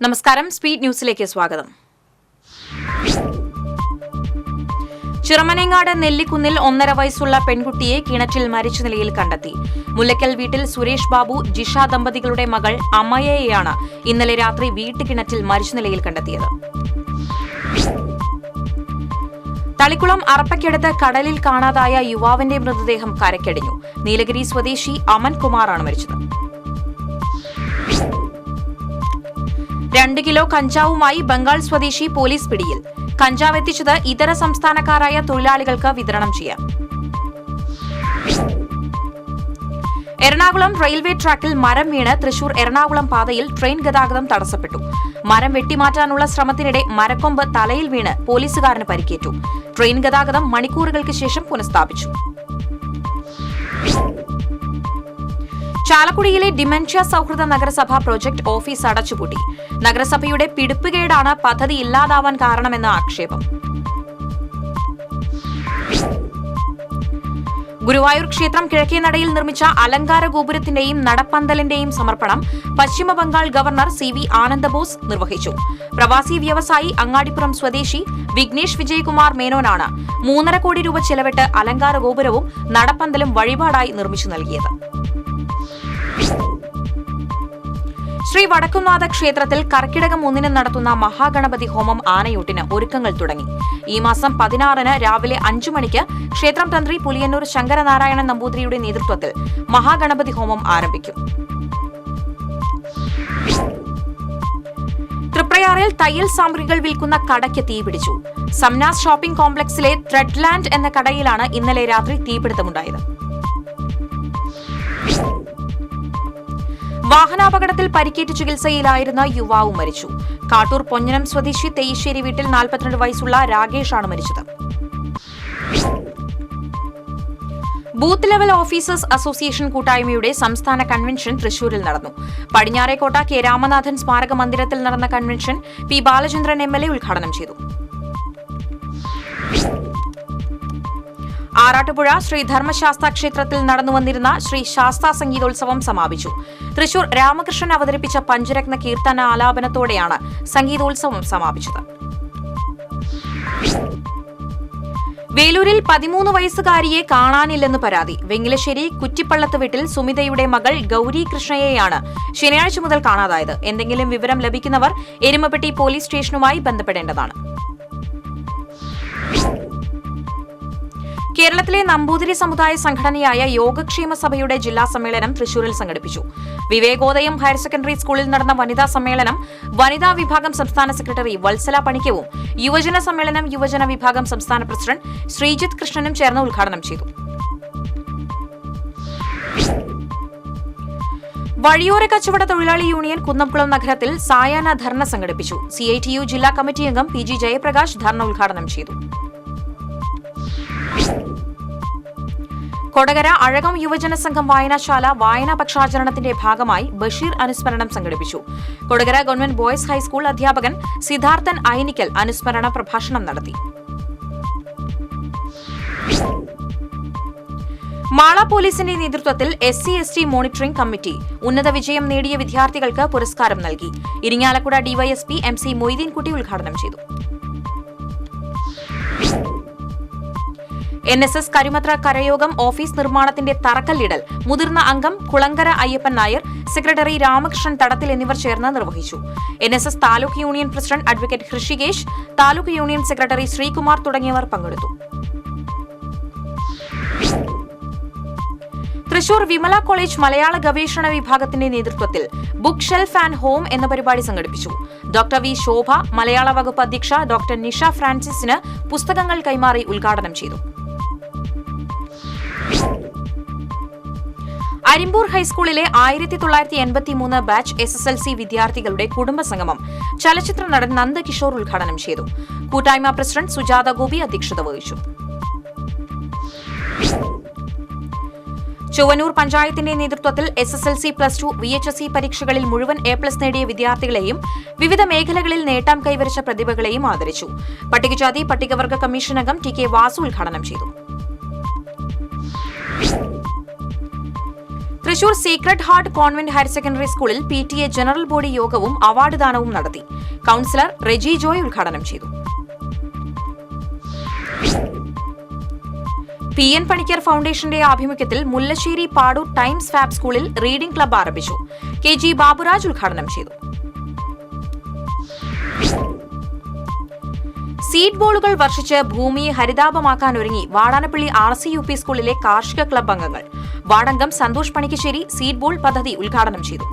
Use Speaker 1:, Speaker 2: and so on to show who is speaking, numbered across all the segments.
Speaker 1: നമസ്കാരം, സ്പീഡ് ന്യൂസിലേക്ക് സ്വാഗതം. ചിറമനേങ്ങാട് നെല്ലിക്കുന്നിൽ 1.5 വയസ്സുള്ള പെൺകുട്ടിയെ കിണറ്റിൽ മരിച്ച നിലയിൽ കണ്ടെത്തി. മുല്ലക്കൽ വീട്ടിൽ സുരേഷ് ബാബു, ജിഷ ദമ്പതികളുടെ മകൾ അമ്മയെയാണ് ഇന്നലെ രാത്രി വീട്ടുകിണറ്റിൽ മരിച്ച നിലയിൽ കണ്ടെത്തിയത്. തളിക്കുളം അറപ്പയ്ക്കടുത്ത് കടലിൽ കാണാതായ യുവാവിന്റെ മൃതദേഹം കരയ്ക്കടിഞ്ഞു. നീലഗിരി സ്വദേശി അമൻ കുമാറാണ് മരിച്ചത്. 2 കിലോ കഞ്ചാവുമായി ബംഗാൾ സ്വദേശി പോലീസ് പിടിയിൽ. കഞ്ചാവ് എത്തിച്ചത് ഇതര സംസ്ഥാനക്കാരായ തൊഴിലാളികൾക്ക് വിതരണം ചെയ്യാൻ. എറണാകുളം റെയിൽവേ ട്രാക്കിൽ മരം വീണ് തൃശൂർ എറണാകുളം പാതയിൽ ട്രെയിൻ ഗതാഗതം തടസ്സപ്പെട്ടു. മരം വെട്ടിമാറ്റാനുള്ള ശ്രമത്തിനിടെ മരക്കൊമ്പ് തലയിൽ വീണ് പോലീസുകാരന് പരിക്കേറ്റു. ട്രെയിൻ ഗതാഗതം മണിക്കൂറുകൾക്ക് ശേഷം പുനഃസ്ഥാപിച്ചു. ചാലക്കുടിയിലെ ഡിമെൻഷ്യ സൌഹൃദ നഗരസഭ പ്രോജക്ട് ഓഫീസ് അടച്ചുപൂട്ടി. നഗരസഭയുടെ പിടിപ്പുകേടാണ് പദ്ധതി ഇല്ലാതാവാൻ കാരണമെന്ന ആക്ഷേപം. ഗുരുവായൂർ ക്ഷേത്രം കിഴക്കേനടയിൽ നിർമ്മിച്ച അലങ്കാര ഗോപുരത്തിന്റെയും നടപ്പന്തലിന്റെയും സമർപ്പണം പശ്ചിമബംഗാൾ ഗവർണർ CV ആനന്ദബോസ് നിർവഹിച്ചു. പ്രവാസി വ്യവസായി അങ്ങാടിപ്പുറം സ്വദേശി വിഘ്നേഷ് വിജയകുമാർ മേനോനാണ് 3.5 കോടി രൂപ ചെലവിട്ട് അലങ്കാര ഗോപുരവും നടപ്പന്തലും വഴിപാടായി നിർമ്മിച്ചു നൽകിയത്. ശ്രീ വടക്കുംനാഥ ക്ഷേത്രത്തിൽ കർക്കിടകം 1 നടത്തുന്ന മഹാഗണപതി ഹോമം ആനയൂട്ടിന് ഒരുക്കങ്ങൾ തുടങ്ങി. ഈ മാസം 16 രാവിലെ 5 മണിക്ക് ക്ഷേത്രം തന്ത്രി പുലിയന്നൂർ ശങ്കരനാരായണൻ നമ്പൂതിരിയുടെ നേതൃത്വത്തിൽ മഹാഗണപതി ഹോമം ആരംഭിക്കും. തൃപ്രയാറിൽ തയ്യൽ സാമഗ്രികൾ വിൽക്കുന്ന കടയ്ക്ക് തീപിടിച്ചു. സംനാസ് ഷോപ്പിംഗ് കോംപ്ലക്സിലെ ത്രെഡ്ലാൻഡ് എന്ന കടയിലാണ് ഇന്നലെ രാത്രി തീപിടുത്തമുണ്ടായത്. വാഹനാപകടത്തിൽ പരിക്കേറ്റ് ചികിത്സയിലായിരുന്ന യുവാവ് മരിച്ചു. കാട്ടൂർ പൊന്നനം സ്വദേശി തെയ്ശ്ശേരി വീട്ടിൽ 42 വയസ്സുള്ള രാകേഷാണ് മരിച്ചത്. ബൂത്ത് ലെവൽ ഓഫീസേഴ്സ് അസോസിയേഷൻ കൂട്ടായ്മയുടെ സംസ്ഥാന കൺവെൻഷൻ തൃശൂരിൽ നടന്നു. പടിഞ്ഞാറേക്കോട്ട കെ രാമനാഥൻ സ്മാരക മന്ദിരത്തിൽ നടന്ന കൺവെൻഷൻ പി ബാലചന്ദ്രൻ MLA ഉദ്ഘാടനം ചെയ്തു. ആറാട്ടുപുഴ ശ്രീ ധർമ്മശാസ്ത ക്ഷേത്രത്തിൽ നടന്നുവന്നിരുന്ന ശ്രീ ശാസ്താ സംഗീതോത്സവം സമാപിച്ചു. തൃശൂർ രാമകൃഷ്ണൻ അവതരിപ്പിച്ച പഞ്ചരത്ന കീർത്തന ആലാപനത്തോടെയാണ് സംഗീതോത്സവം സമാപിച്ചത്. വേലൂരിൽ 13 വയസ്സുകാരിയെ കാണാനില്ലെന്ന് പരാതി. വെങ്ങിലശ്ശേരി കുറ്റിപ്പള്ളത്ത് വീട്ടിൽ സുമിതയുടെ മകൾ ഗൌരി കൃഷ്ണയെയാണ് ശനിയാഴ്ച മുതൽ കാണാതായത്. എന്തെങ്കിലും വിവരം ലഭിക്കുന്നവർ എരുമപ്പെട്ടി പോലീസ് സ്റ്റേഷനുമായി ബന്ധപ്പെടേണ്ടതാണ്. കേരളത്തിലെ നമ്പൂതിരി സമുദായ സംഘടനയായ യോഗക്ഷേമ സഭയുടെ ജില്ലാ സമ്മേളനം തൃശൂരിൽ സംഘടിപ്പിച്ചു. വിവേകോദയം ഹയർ സെക്കൻഡറി സ്കൂളിൽ നടന്ന വനിതാ സമ്മേളനം വനിതാ വിഭാഗം സംസ്ഥാന സെക്രട്ടറി വത്സല പണിക്കവും യുവജന സമ്മേളനം യുവജന വിഭാഗം സംസ്ഥാന പ്രസിഡന്റ് ശ്രീജിത്ത് കൃഷ്ണനും ചേർന്ന് ഉദ്ഘാടനം ചെയ്തു. വഴിയോര കച്ചവട തൊഴിലാളി യൂണിയൻ കുന്നംകുളം നഗരത്തിൽ സായാഹ്ന ധർണ സംഘടിപ്പിച്ചു. CITU ജില്ലാ കമ്മിറ്റി അംഗം PG ജയപ്രകാശ് ധർണ ഉദ്ഘാടനം ചെയ്തു. കൊടകര അഴകം യുവജന സംഘം വായനശാല വായനാ പക്ഷാചരണത്തിന്റെ ഭാഗമായി ബഷീർ അനുസ്മരണം സംഘടിപ്പിച്ചു. കൊടകര ഗവൺമെന്റ് ബോയ്സ് ഹൈസ്കൂൾ അധ്യാപകൻ സിദ്ധാർത്ഥൻ ഐനിക്കൽ അനുസ്മരണ പ്രഭാഷണം നടത്തി. മാള പോലീസിന്റെ നേതൃത്വത്തിൽ SC/ST മോണിറ്ററിംഗ് കമ്മിറ്റി ഉന്നത വിജയം നേടിയ വിദ്യാർത്ഥികൾക്ക് പുരസ്കാരം നൽകി. ഇരിങ്ങാലക്കുട DYSP MC മൊയ്തീൻകുട്ടി ഉദ്ഘാടനം ചെയ്തു. NSS കരുമത്ര കരയോഗം ഓഫീസ് നിർമ്മാണത്തിന്റെ തറക്കല്ലിടൽ മുതിർന്ന അംഗം കുളങ്കര അയ്യപ്പൻ നായർ, സെക്രട്ടറി രാമകൃഷ്ണൻ തടത്തിൽ എന്നിവർ ചേർന്ന് നിർവഹിച്ചു. NSS taluk union president advocate Hrishikesh, taluk union secretary Sreekumar തുടങ്ങിയവർ പങ്കെടുത്തു. തൃശൂർ വിമല കോളേജ് മലയാള ഗവേഷണ വിഭാഗത്തിന്റെ നേതൃത്വത്തിൽ ബുക്ക് ഷെൽഫ് ആൻഡ് ഹോം എന്ന പരിപാടി സംഘടിപ്പിച്ചു. ഡോക്ടർ V ശോഭ, മലയാള വകുപ്പ് അധ്യക്ഷ ഡോക്ടർ നിഷ ഫ്രാൻസിസിന് പുസ്തകങ്ങൾ കൈമാറി ഉദ്ഘാടനം ചെയ്തു. അരിമ്പൂർ ഹൈസ്കൂളിലെ 1983 ബാച്ച് SSLC വിദ്യാർത്ഥികളുടെ കുടുംബസംഗമം ചലച്ചിത്ര നടൻ നന്ദകിഷോർ ഉദ്ഘാടനം ചെയ്തു. കൂട്ടായ്മ പ്രസിഡന്റ് സുജാത ഗോപി അധ്യക്ഷത വഹിച്ചു. ചൊവ്വന്നൂർ പഞ്ചായത്തിന്റെ നേതൃത്വത്തിൽ SSLC+2 VHSE പരീക്ഷകളിൽ മുഴുവൻ A+ നേടിയ വിദ്യാർത്ഥികളെയും വിവിധ മേഖലകളിൽ നേട്ടം കൈവരിച്ച പ്രതിഭകളെയും ആദരിച്ചു. പട്ടികജാതി പട്ടികവർഗ കമ്മീഷൻ അംഗം TK വാസു ഉദ്ഘാടനം ചെയ്തു. Thrissur secret heart convent higher secondary സ്കൂളിൽ PTA ജനറൽ ബോഡി യോഗവും അവാർഡ് ദാനവും നടത്തി. കൌൺസിലർ റെജി ജോയ് ഉദ്ഘാടനം ചെയ്തു. PN പണിക്കർ ഫൗണ്ടേഷന്റെ ആഭിമുഖ്യത്തിൽ മുല്ലശ്ശേരി പാടൂർ ടൈംസ് ഫാബ് സ്കൂളിൽ റീഡിംഗ് ക്ലബ്ബ് ആരംഭിച്ചു. KG ബാബുരാജ് ഉദ്ഘാടനം ചെയ്തു. സീഡ് ബോളുകൾ വർഷിച്ച് ഭൂമിയെ ഹരിതാപമാക്കാനൊരുങ്ങി വാടാനപ്പള്ളി RCUP സ്കൂളിലെ കാർഷിക ക്ലബ്ബ് അംഗങ്ങൾ. വാർഡംഗം സന്തോഷ് പണിക്കശ്ശേരി സീഡ് ബോൾ പദ്ധതി ഉദ്ഘാടനം ചെയ്തു.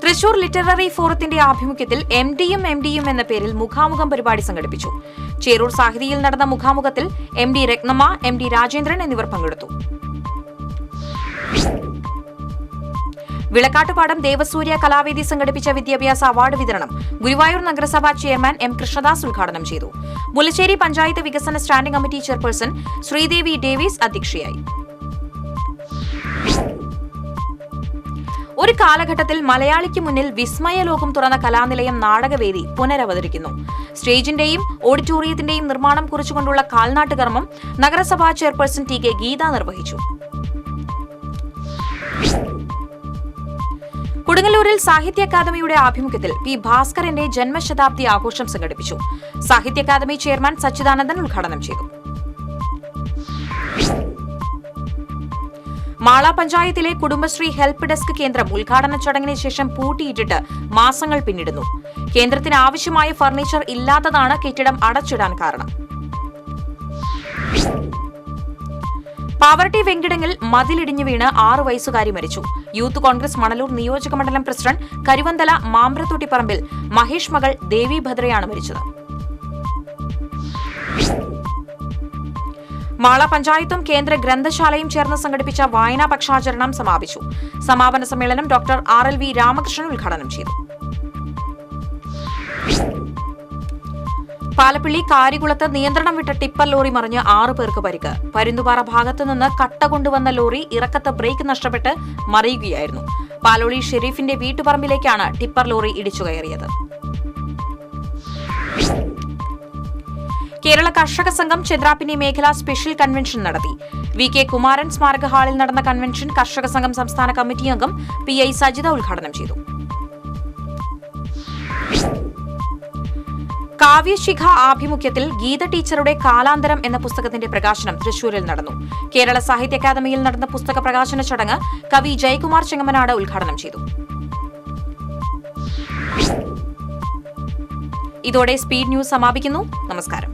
Speaker 1: തൃശൂർ ലിറ്റററി ഫോറത്തിന്റെ ആഭിമുഖ്യത്തിൽ MDയും എന്ന പേരിൽ മുഖാമുഖം പരിപാടി സംഘടിപ്പിച്ചു. ചേരൂർ സാഹിതിയിൽ നടന്ന മുഖാമുഖത്തിൽ MD രത്നമ്മ, MD രാജേന്ദ്രൻ എന്നിവർ പങ്കെടുത്തു. വിളക്കാട്ടുപാടം ദേവസൂര്യ കലാവേദി സംഘടിപ്പിച്ച വിദ്യാഭ്യാസ അവാർഡ് വിതരണം ഗുരുവായൂർ നഗരസഭാ ചെയർമാൻ M കൃഷ്ണദാസ് ഉദ്ഘാടനം ചെയ്തു. മുല്ലശ്ശേരി പഞ്ചായത്ത് വികസന standing committee chairperson Sreedevi Davis അധ്യക്ഷയായി. ഒരു കാലഘട്ടത്തിൽ മലയാളിക്ക് മുന്നിൽ വിസ്മയ ലോകം തുറന്ന കലാനിലയം നാടകവേദി പുനരവതരിക്കുന്നു. സ്റ്റേജിന്റെയും ഓഡിറ്റോറിയത്തിന്റെയും നിർമ്മാണം കുറിച്ചുകൊണ്ടുള്ള കാൽനാട്ടുകർമ്മം നഗരസഭാ ചെയർപേഴ്സൺ TK ഗീത നിർവഹിച്ചു. കൊടുങ്ങല്ലൂരിൽ സാഹിത്യ അക്കാദമിയുടെ ആഭിമുഖ്യത്തിൽ P ഭാസ്കരന്റെ ജന്മശതാബ്ദി ആഘോഷം സംഘടിപ്പിച്ചു. സാഹിത്യ അക്കാദമി ചെയർമാൻ സച്ചിദാനന്ദൻ ഉദ്ഘാടനം ചെയ്തു. മാള പഞ്ചായത്തിലെ കുടുംബശ്രീ ഹെൽപ്പ് ഡെസ്ക് കേന്ദ്രം ഉദ്ഘാടന ചടങ്ങിന് ശേഷം പൂട്ടിയിട്ടിട്ട് മാസങ്ങൾ പിന്നിടുന്നു. കേന്ദ്രത്തിന് ആവശ്യമായ ഫർണിച്ചർ ഇല്ലാത്തതാണ് കെട്ടിടം അടച്ചിടാൻ കാരണം. പാവർട്ടി വെങ്കിടങ്ങിൽ മതിലിടിഞ്ഞു വീണ് 6 വയസ്സുകാരി മരിച്ചു. യൂത്ത് കോൺഗ്രസ് മണലൂർ നിയോജക മണ്ഡലം പ്രസിഡന്റ് കരുവന്തല മാമ്പ്രത്തൊട്ടിപ്പറമ്പിൽ മഹേഷ് മകൾ ദേവി ഭദ്രയാണ് മരിച്ചത്. മാള പഞ്ചായത്തും കേന്ദ്ര ഗ്രന്ഥശാലയും ചേർന്ന് സംഘടിപ്പിച്ച വായനാ പക്ഷാചരണം സമാപിച്ചു. സമാപന സമ്മേളനം ഡോക്ടർ RLV രാമകൃഷ്ണൻ ഉദ്ഘാടനം ചെയ്തു. പാലപ്പിള്ളി കാരികുളത്ത് നിയന്ത്രണം വിട്ട ടിപ്പർ ലോറി മറിഞ്ഞ് 6 പേർക്ക് പരിക്ക്. പരുന്തുപാറ ഭാഗത്തുനിന്ന് കട്ട കൊണ്ടുവന്ന ലോറി ഇറക്കത്ത് ബ്രേക്ക് നഷ്ടപ്പെട്ട് മറിയുകയായിരുന്നു. പാലോളി ഷെരീഫിന്റെ വീട്ടുപറമ്പിലേക്കാണ് ടിപ്പർ ലോറി ഇടിച്ചുകയറിയത്. കേരള കർഷക സംഘം ചെദ്രാപ്പിനി മേഖലാ സ്പെഷ്യൽ കൺവെൻഷൻ നടത്തി. VK കുമാരൻ സ്മാരക ഹാളിൽ നടന്ന കൺവെൻഷൻ കർഷക സംഘം സംസ്ഥാന കമ്മിറ്റി അംഗം PI സജിത ഉദ്ഘാടനം ചെയ്തു. കാവ്യശിഖ ആഭിമുഖ്യത്തിൽ ഗീത ടീച്ചറുടെ കാലാന്തരം എന്ന പുസ്തകത്തിന്റെ പ്രകാശനം തൃശൂരിൽ നടന്നു. കേരള സാഹിത്യ അക്കാദമിയിൽ നടന്ന പുസ്തക പ്രകാശന ചടങ്ങ് കവി ജയകുമാർ ചെങ്ങമനാട് ഉദ്ഘാടനം ചെയ്തു. ഇതോടെ സ്പീഡ് ന്യൂസ് സമാപിക്കുന്നു. നമസ്കാരം.